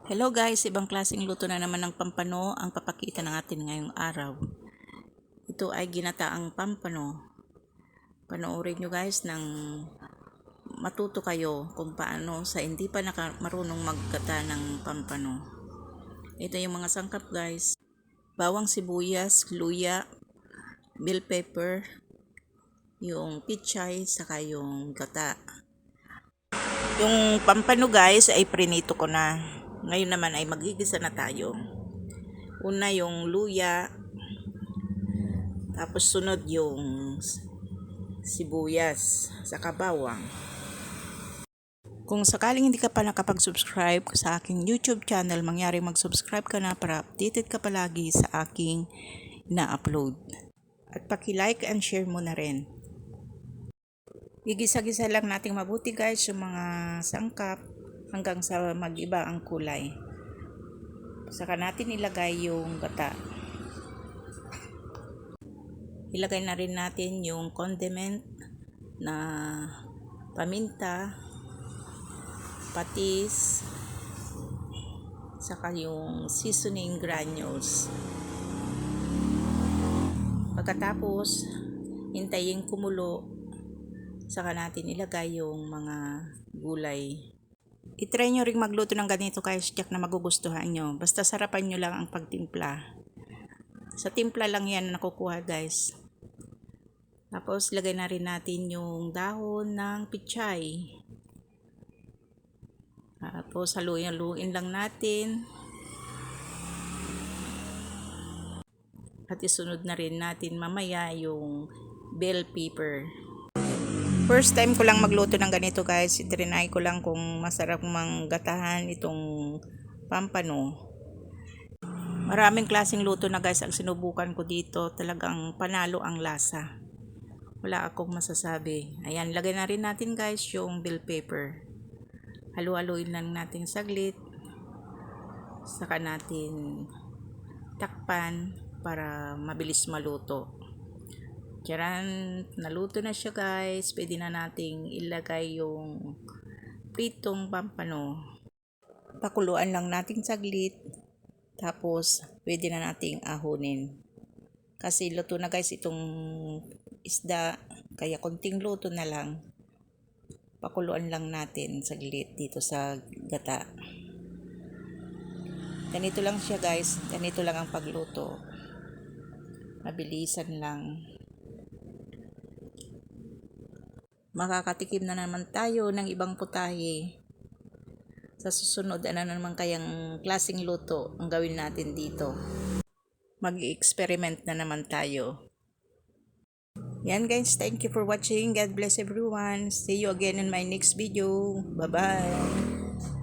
Hello guys, ibang klaseng luto na naman ng pampano ang papakita ng atin ngayong araw. Ito ay ginataang pampano. Panoorin nyo guys nang matuto kayo kung paano sa hindi pa marunong maggata ng pampano. Ito yung mga sangkap guys. Bawang sibuyas, luya, bell pepper, yung pichay, saka yung gata. Yung pampano guys ay prinito ko na. Ngayon naman ay magigisa na tayo. Una yung luya, tapos sunod yung sibuyas, saka bawang. Kung sakaling hindi ka pa nakapag-subscribe sa aking YouTube channel, mangyari mag-subscribe ka na para updated ka palagi sa aking na-upload. At paki-like and share mo na rin. Gigisa-gisa lang nating mabuti guys yung mga sangkap hanggang sa mag-iba ang kulay. Saka natin ilagay yung gata. Ilagay na rin natin yung condiment na paminta, patis, saka yung seasoning granules. Pagkatapos, hintayin kumulo, saka natin ilagay yung mga gulay. I-try nyo rin magluto ng ganito guys, tiyak na magugustuhan nyo. Basta sarapan nyo lang ang pagtimpla. Sa timpla lang yan nakukuha guys. Tapos lagay na rin natin yung dahon ng pichay. Tapos haluin lang natin. At isunod na rin natin mamaya yung bell pepper. First time ko lang magluto ng ganito guys. Itrinay ko lang kung masarap manggatahan itong pampano. Maraming klaseng luto na guys ang sinubukan ko dito. Talagang panalo ang lasa. Wala akong masasabi. Ayan, lagay na rin natin guys yung bell pepper. Halu-haluin lang natin saglit. Saka natin takpan para mabilis maluto. Tiyaran, naluto na siya guys. Pwede na nating ilagay yung pritong pampano. Pakuluan lang natin saglit. Tapos, pwede na nating ahunin. Kasi luto na guys itong isda. Kaya konting luto na lang. Pakuluan lang natin saglit dito sa gata. Ganito lang siya guys. Ganito lang ang pagluto. Mabilisan lang. Makakatikim na naman tayo ng ibang putahe. Sa susunod, ano naman kayang klaseng luto ang gawin natin dito. Mag-experiment na naman tayo. Yan guys, thank you for watching. God bless everyone. See you again in my next video. Bye-bye.